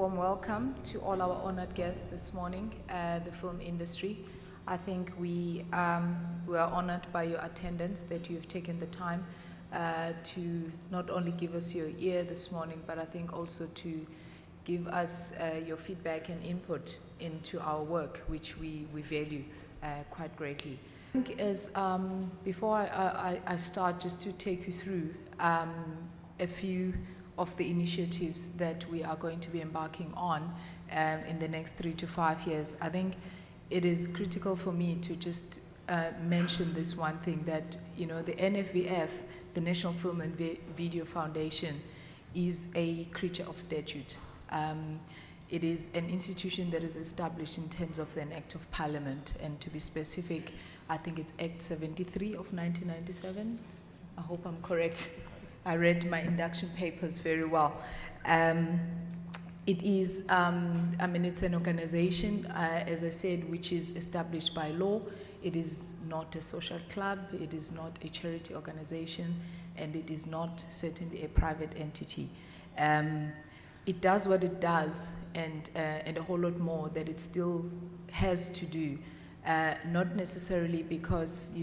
warm welcome to all our honored guests this morning, the film industry. I think we are honored by your attendance, that you've taken the time to not only give us your ear this morning, but I think also to give us your feedback and input into our work, which we value quite greatly. I think before I start, just to take you through a few of the initiatives that we are going to be embarking on in the next 3 to 5 years. I think it is critical for me to just mention this one thing, that the NFVF, the National Film and Video Foundation, is a creature of statute. It is an institution that is established in terms of an Act of Parliament, and to be specific, I think it's Act 73 of 1997. I hope I'm correct. I read my induction papers very well. It is, it's an organization, as I said, which is established by law. It is not a social club, it is not a charity organization, and it is not certainly a private entity. It does what it does, and a whole lot more that it still has to do. Not necessarily because,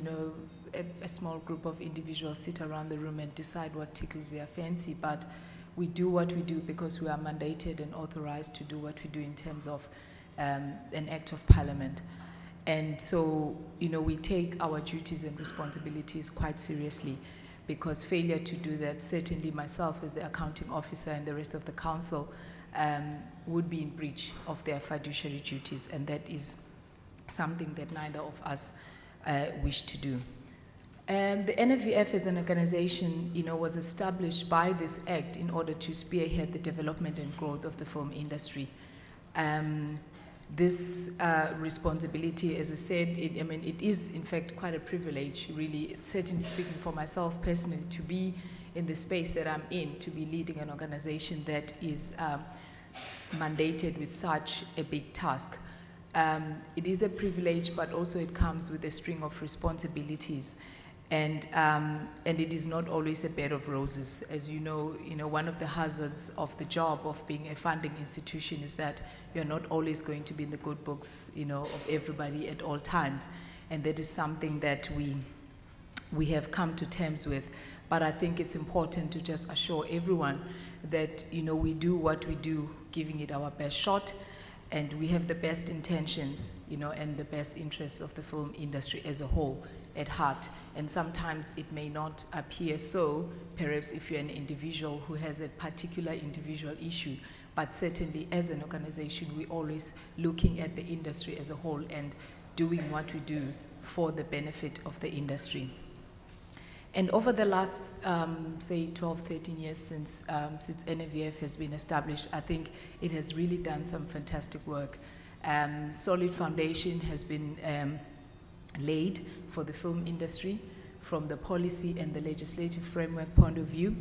a small group of individuals sit around the room and decide what tickles their fancy, but we do what we do because we are mandated and authorized to do what we do in terms of an Act of Parliament. And so, we take our duties and responsibilities quite seriously, because failure to do that, certainly myself as the accounting officer and the rest of the council, would be in breach of their fiduciary duties, and that is something that neither of us wish to do. The NFVF as an organization, was established by this act in order to spearhead the development and growth of the film industry. This responsibility, as I said, it is in fact quite a privilege, really, certainly speaking for myself personally, to be in the space that I'm in, to be leading an organization that is mandated with such a big task. It is a privilege, but also it comes with a string of responsibilities. And it is not always a bed of roses. As you know, one of the hazards of the job of being a funding institution is that you're not always going to be in the good books, of everybody at all times. And that is something that we have come to terms with. But I think it's important to just assure everyone that, we do what we do, giving it our best shot, and we have the best intentions, and the best interests of the film industry as a whole at heart. And sometimes it may not appear so, perhaps if you're an individual who has a particular individual issue, but certainly as an organization, we're always looking at the industry as a whole and doing what we do for the benefit of the industry. And over the last, say, 12, 13 years since NFVF has been established, I think it has really done some fantastic work. Solid foundation has been laid for the film industry from the policy and the legislative framework point of view,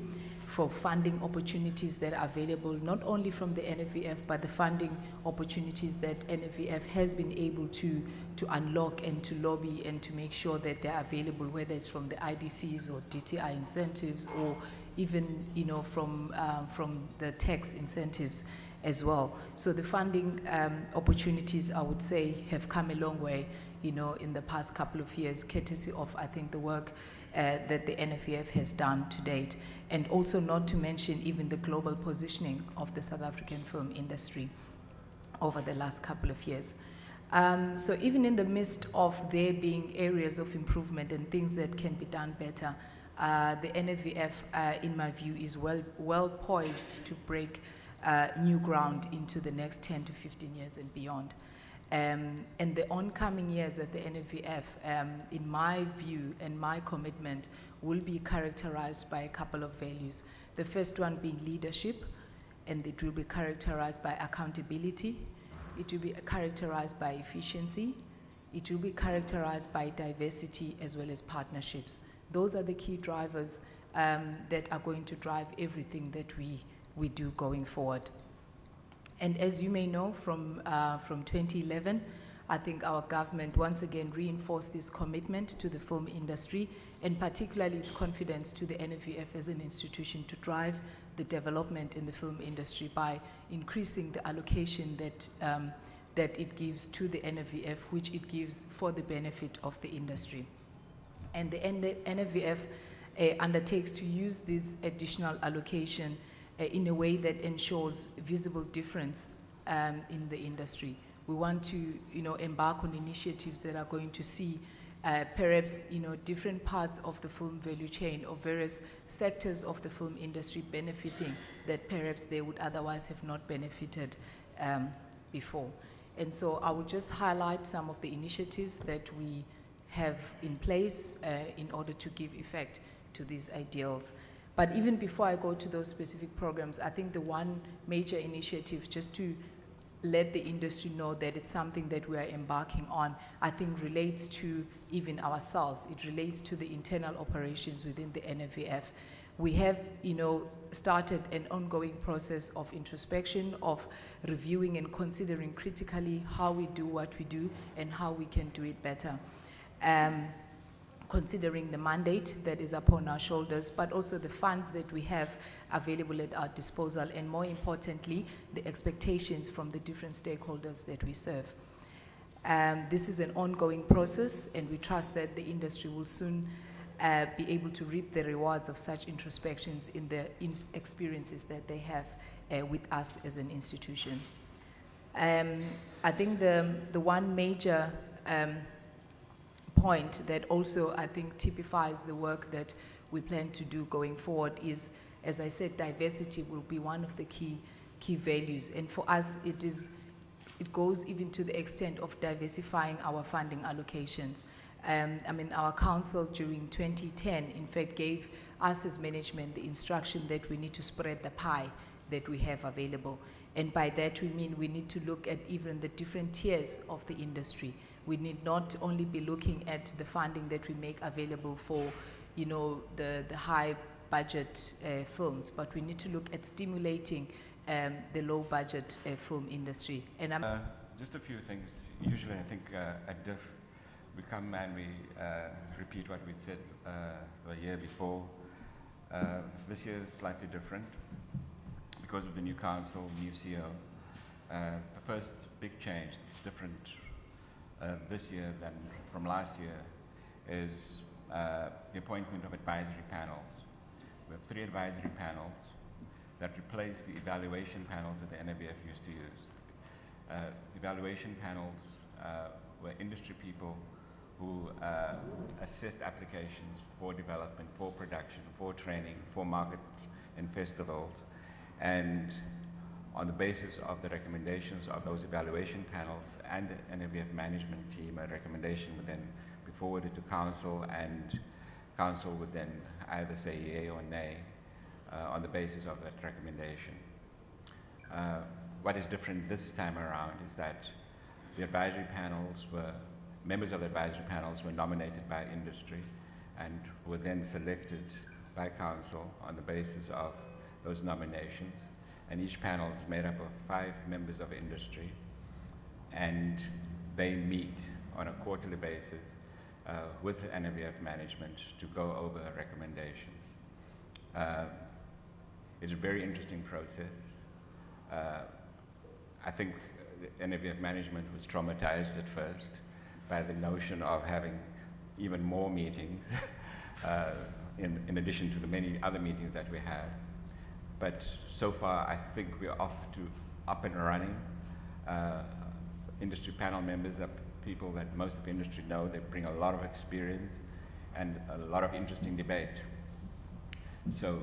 for funding opportunities that are available not only from the NFVF, but the funding opportunities that NFVF has been able to unlock and to lobby and to make sure that they're available, whether it's from the IDCs or DTI incentives, or even from the tax incentives as well. So the funding opportunities, I would say, have come a long way in the past couple of years, courtesy of, I think, the work that the NFVF has done to date. And also not to mention even the global positioning of the South African film industry over the last couple of years. So even in the midst of there being areas of improvement and things that can be done better, the NFVF, in my view, is well poised to break new ground into the next 10 to 15 years and beyond. And the oncoming years at the NFVF, in my view and my commitment, will be characterized by a couple of values. The first one being leadership, and it will be characterized by accountability. It will be characterized by efficiency. It will be characterized by diversity as well as partnerships. Those are the key drivers that are going to drive everything that we do going forward. And as you may know, from 2011, I think our government once again reinforced its commitment to the film industry, and particularly its confidence to the NFVF as an institution to drive the development in the film industry by increasing the allocation that it gives to the NFVF, which it gives for the benefit of the industry. And the NFVF undertakes to use this additional allocation in a way that ensures visible difference in the industry. We want to, embark on initiatives that are going to see perhaps, different parts of the film value chain or various sectors of the film industry benefiting that perhaps they would otherwise have not benefited before. And so I will just highlight some of the initiatives that we have in place in order to give effect to these ideals. But even before I go to those specific programs, I think the one major initiative, just to let the industry know that it's something that we are embarking on, I think relates to even ourselves. It relates to the internal operations within the NFVF. We have, started an ongoing process of introspection, of reviewing and considering critically how we do what we do and how we can do it better. Considering the mandate that is upon our shoulders, but also the funds that we have available at our disposal, and more importantly, the expectations from the different stakeholders that we serve. This is an ongoing process, and we trust that the industry will soon be able to reap the rewards of such introspections in the experiences that they have with us as an institution. I think the one major point that also, I think, typifies the work that we plan to do going forward is, as I said, diversity will be one of the key values. And for us, it goes even to the extent of diversifying our funding allocations. Our council during 2010, in fact, gave us as management the instruction that we need to spread the pie that we have available. And by that, we mean we need to look at even the different tiers of the industry. We need not only be looking at the funding that we make available for, the high budget films, but we need to look at stimulating the low budget film industry. And just a few things. Usually, I think at DIF, we come and we repeat what we'd said the year before. This year is slightly different because of the new council, new CEO. The first big change that's different this year than from last year is the appointment of advisory panels. We have 3 advisory panels that replace the evaluation panels that the NFVF used to use. Evaluation panels were industry people who assessed applications for development, for production, for training, for market and festivals. And on the basis of the recommendations of those evaluation panels and the NFVF management team, a recommendation would then be forwarded to council, and council would then either say yay or nay on the basis of that recommendation. What is different this time around is that the advisory panels members of the advisory panels were nominated by industry and were then selected by council on the basis of those nominations. And each panel is made up of 5 members of industry, and they meet on a quarterly basis with the NFVF management to go over recommendations. It's a very interesting process. I think the NFVF management was traumatized at first by the notion of having even more meetings in addition to the many other meetings that we have. But so far, I think we're up and running. Industry panel members are people that most of the industry know. They bring a lot of experience and a lot of interesting debate. So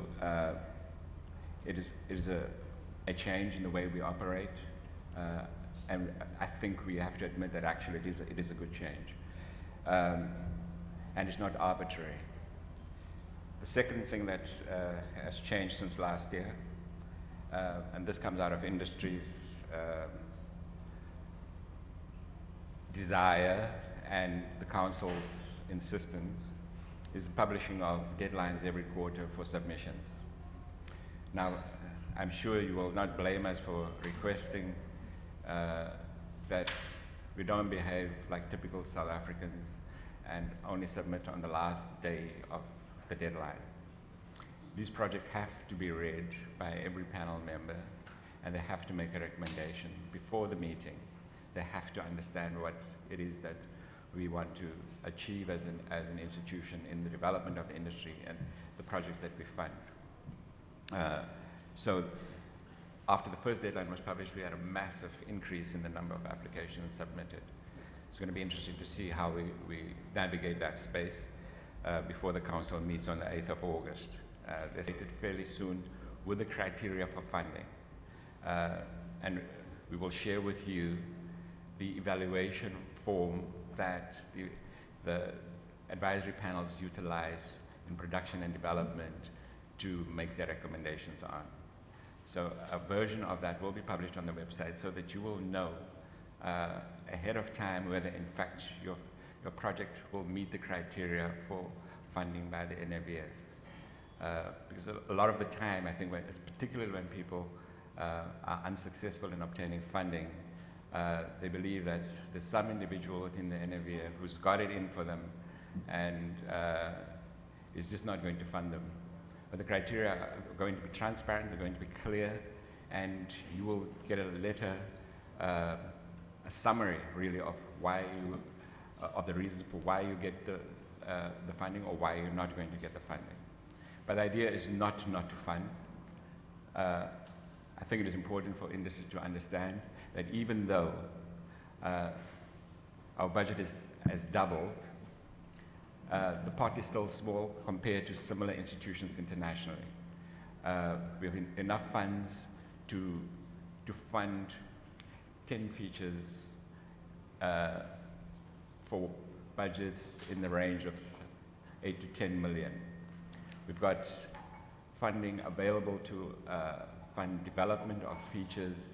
it is a change in the way we operate. And I think we have to admit that actually it is a good change. And it's not arbitrary. The second thing that has changed since last year, and this comes out of industry's desire and the council's insistence, is the publishing of deadlines every quarter for submissions. Now, I'm sure you will not blame us for requesting that we don't behave like typical South Africans and only submit on the last day of the deadline. these projects have to be read by every panel member, and they have to make a recommendation before the meeting. They have to understand what it is that we want to achieve as an institution in the development of the industry and the projects that we fund. So after the first deadline was published, we had a massive increase in the number of applications submitted. It's going to be interesting to see how we navigate that space before the council meets on the 8th of August. They're stated fairly soon with the criteria for funding. And we will share with you the evaluation form that the advisory panels utilize in production and development to make their recommendations on. So a version of that will be published on the website so that you will know ahead of time whether in fact your project will meet the criteria for funding by the NABF. Because a lot of the time, I think, it's particularly when people are unsuccessful in obtaining funding, they believe that there's some individual within the NABF who's got it in for them and is just not going to fund them. But the criteria are going to be transparent, they're going to be clear, and you will get a letter, a summary really of why you, of the reasons for why you get the funding or why you're not going to get the funding. But the idea is not to fund. I think it is important for industry to understand that even though our budget has doubled, the pot is still small compared to similar institutions internationally. We have enough funds to fund 10 features for budgets in the range of 8 to 10 million. We've got funding available to fund development of features,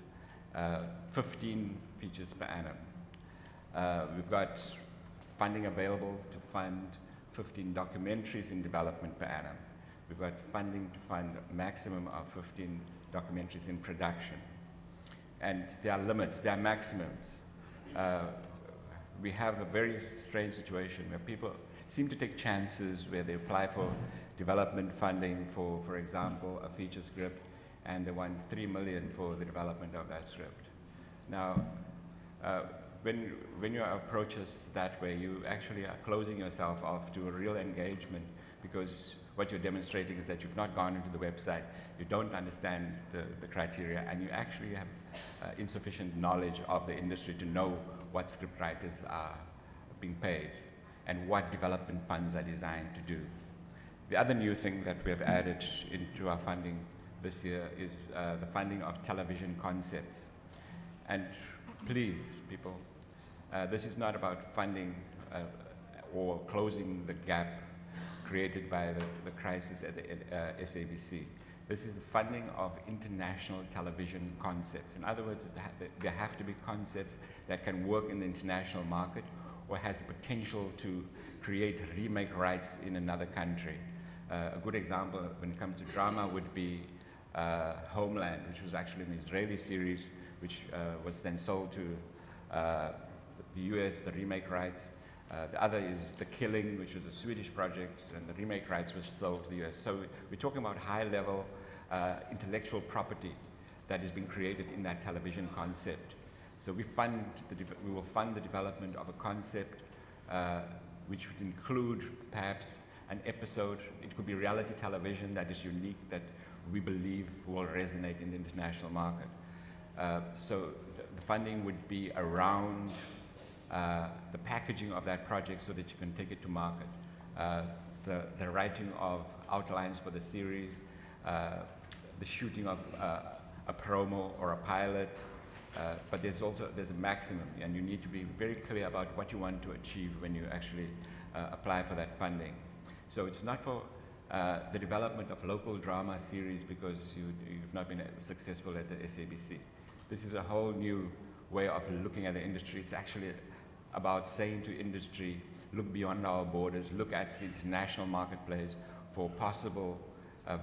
15 features per annum. We've got funding available to fund 15 documentaries in development per annum. We've got funding to fund a maximum of 15 documentaries in production. And there are limits, there are maximums. We have a very strange situation where people seem to take chances where they apply for development funding for example, a feature script, and they want 3 million for the development of that script. Now, when you approach us that way, you actually are closing yourself off to a real engagement, because what you're demonstrating is that you've not gone into the website, you don't understand the criteria, and you actually have insufficient knowledge of the industry to know what script writers are being paid and what development funds are designed to do. The other new thing that we have added into our funding this year is the funding of television concepts. And please, people, this is not about funding or closing the gap created by the crisis at the SABC. This is the funding of international television concepts. In other words, there have to be concepts that can work in the international market or has the potential to create remake rights in another country. A good example when it comes to drama would be Homeland, which was actually an Israeli series, which was then sold to the US, the remake rights. The other is The Killing, which was a Swedish project, and the remake rights was sold to the US. So we're talking about high-level intellectual property that is being created in that television concept. So we will fund the development of a concept which would include perhaps an episode. It could be reality television that is unique, that we believe will resonate in the international market. So the funding would be around the packaging of that project so that you can take it to market. The writing of outlines for the series, the shooting of a promo or a pilot, but there's a maximum, and you need to be very clear about what you want to achieve when you actually apply for that funding. So it's not for the development of local drama series because you've not been successful at the SABC. This is a whole new way of looking at the industry. It's actually about saying to industry, look beyond our borders, look at the international marketplace for possible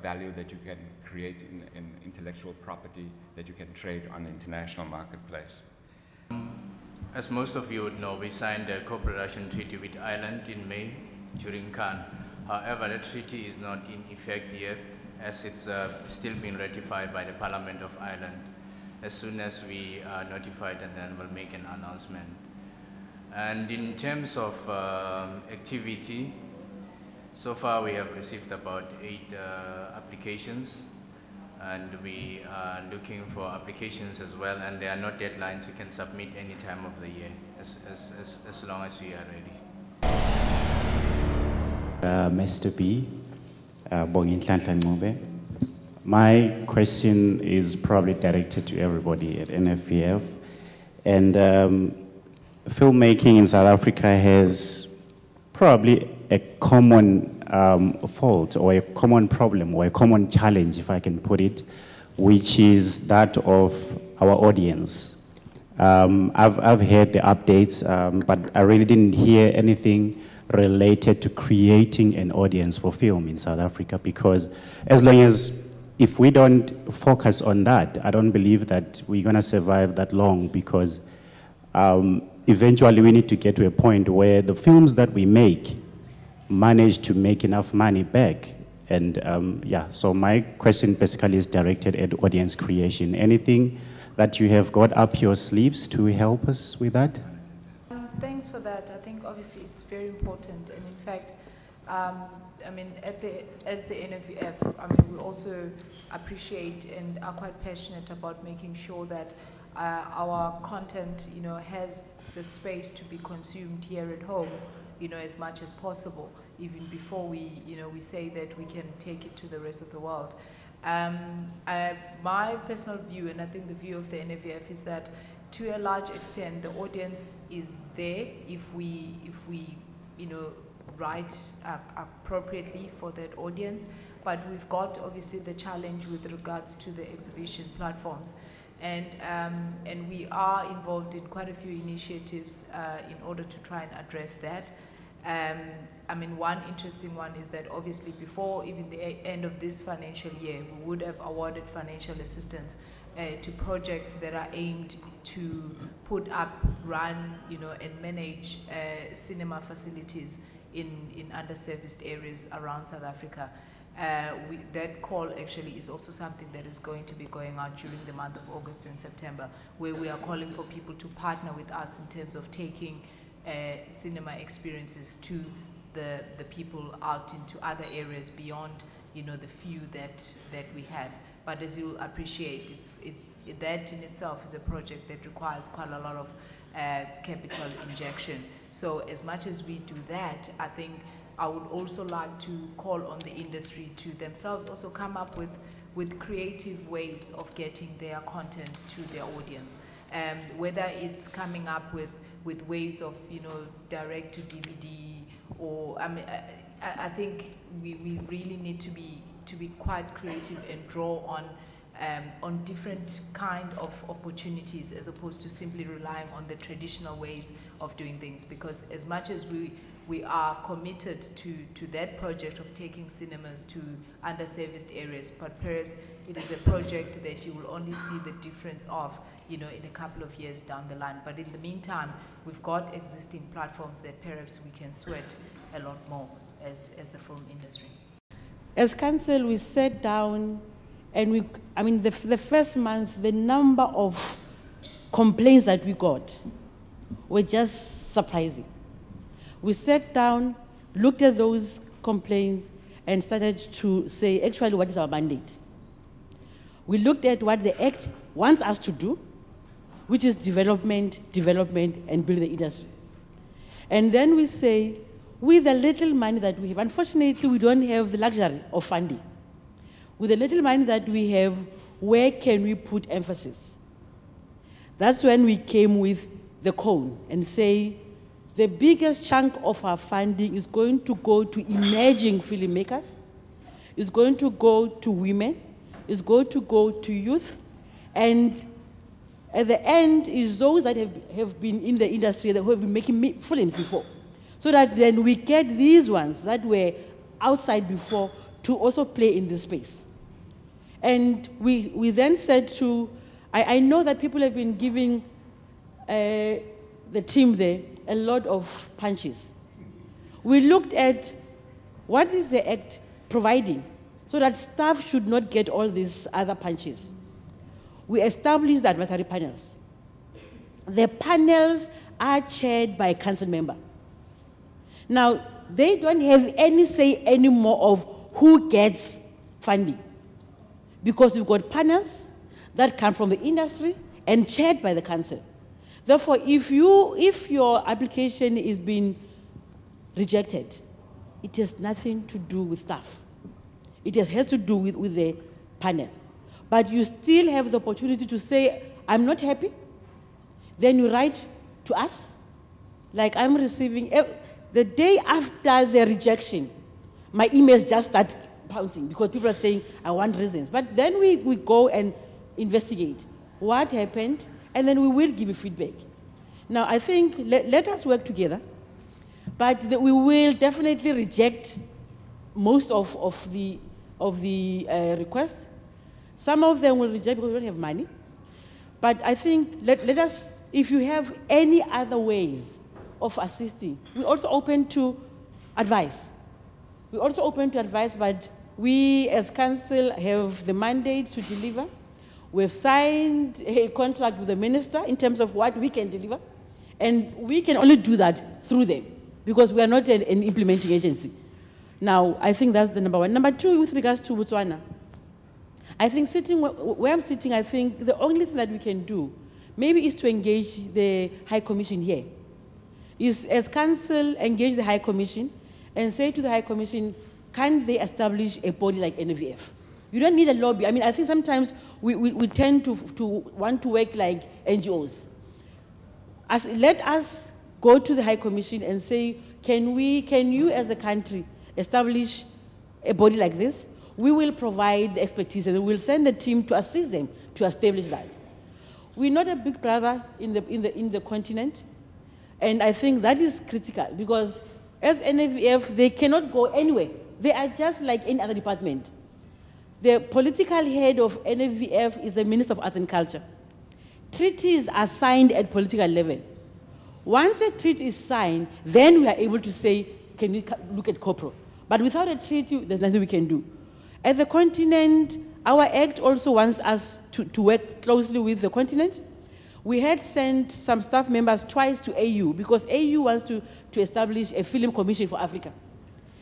value that you can create in intellectual property that you can trade on the international marketplace. As most of you would know, we signed a co-production treaty with Ireland in May during Cannes. However, that treaty is not in effect yet, as it's still being ratified by the Parliament of Ireland. As soon as we are notified, and then we'll make an announcement. And in terms of activity, so far we have received about 8 applications, and we are looking for applications as well, and there are no deadlines. You can submit any time of the year, as long as we are ready. Mr. B, Bonginhlanhla Ncube. My question is probably directed to everybody at NFVF. And filmmaking in South Africa has probably a common fault, or a common problem, or a common challenge, if I can put it, which is that of our audience. I've heard the updates, but I really didn't hear anything related to creating an audience for film in South Africa, because as long as, if we don't focus on that, I don't believe that we're going to survive that long, because eventually we need to get to a point where the films that we make manage to make enough money back. And yeah, so my question basically is directed at audience creation. Anything that you have got up your sleeves to help us with that? Thanks for that. I think obviously it's very important, and in fact, I mean, as the NFVF, I mean, we also appreciate and are quite passionate about making sure that our content, you know, has the space to be consumed here at home, you know, as much as possible, even before we, you know, we say that we can take it to the rest of the world. My personal view, and I think the view of the NFVF, is that to a large extent, the audience is there if we, you know, write appropriately for that audience. But we've got obviously the challenge with regards to the exhibition platforms. And we are involved in quite a few initiatives in order to try and address that. I mean, one interesting one is that obviously before even the end of this financial year, we would have awarded financial assistance to projects that are aimed to put up, run, you know, and manage cinema facilities in underserviced areas around South Africa. That call actually is also something that is going to be going out during the month of August and September, where we are calling for people to partner with us in terms of taking cinema experiences to the people out into other areas beyond, you know, the few that we have. But as you'll appreciate, that in itself is a project that requires quite a lot of capital injection. So as much as we do that, I think I would also like to call on the industry to themselves also come up with creative ways of getting their content to their audience. Whether it's coming up with ways of, you know, direct to DVD, or I mean, I think we really need to be quite creative and draw on different kind of opportunities, as opposed to simply relying on the traditional ways of doing things. Because as much as we are committed to that project of taking cinemas to underserviced areas, but perhaps it is a project that you will only see the difference of, you know, in a couple of years down the line. But in the meantime, we've got existing platforms that perhaps we can sweat a lot more as the film industry. As council, we sat down and the first month, the number of complaints that we got were just surprising. We sat down, looked at those complaints, and started to say, actually, what is our mandate? We looked at what the Act wants us to do, which is development, and build the industry. And then we say, with the little money that we have, unfortunately, we don't have the luxury of funding. With the little money that we have, where can we put emphasis? That's when we came with the cone and say, the biggest chunk of our funding is going to go to emerging filmmakers, is going to go to women, is going to go to youth, and at the end is those that have been in the industry, that have been making films before. So that then we get these ones that were outside before to also play in this space. And we then said to, I know that people have been giving the team there a lot of punches. We looked at what is the Act providing so that staff should not get all these other punches. We established the advisory panels. The panels are chaired by a council member. Now, they don't have any say anymore of who gets funding, because we've got panels that come from the industry and chaired by the council. Therefore, if your application is being rejected, it has nothing to do with staff. It has to do with the panel. But you still have the opportunity to say, I'm not happy. Then you write to us. Like I'm receiving, the day after the rejection, my emails just start bouncing because people are saying, I want reasons. But then we go and investigate what happened, and then we will give you feedback. Now, I think let us work together, but we will definitely reject most of the requests. Some of them will reject because we don't have money. But I think let us, if you have any other ways of assisting, we're also open to advice. We're also open to advice, but we as council have the mandate to deliver. We've signed a contract with the minister in terms of what we can deliver, and we can only do that through them because we are not an implementing agency. Now, I think that's the number one. Number two, with regards to Botswana, I think sitting where I'm sitting, I think the only thing that we can do maybe is to engage the High Commission here. Is as council engage the High Commission and say to the High Commission, can they establish a body like NVF? You don't need a lobby. I mean, I think sometimes we tend to want to work like NGOs. Let us go to the High Commission and say, can you as a country establish a body like this? We will provide the expertise and we will send a team to assist them to establish that. We're not a big brother in the continent, and I think that is critical because as NVF, they cannot go anywhere. They are just like any other department. The political head of NVF is the Minister of Arts and Culture. Treaties are signed at political level. Once a treaty is signed, then we are able to say, can we look at corporate? But without a treaty, there's nothing we can do. At the continent, our act also wants us to work closely with the continent. We had sent some staff members twice to AU because AU wants to establish a film commission for Africa.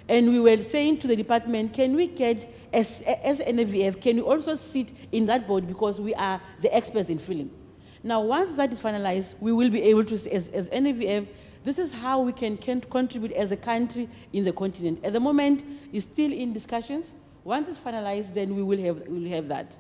And we were saying to the department, can we get, as NVF, can we also sit in that board because we are the experts in film? Now, once that is finalized, we will be able to say, as NVF, this is how we can contribute as a country in the continent. At the moment, it's still in discussions. Once it's finalized, then we will have that.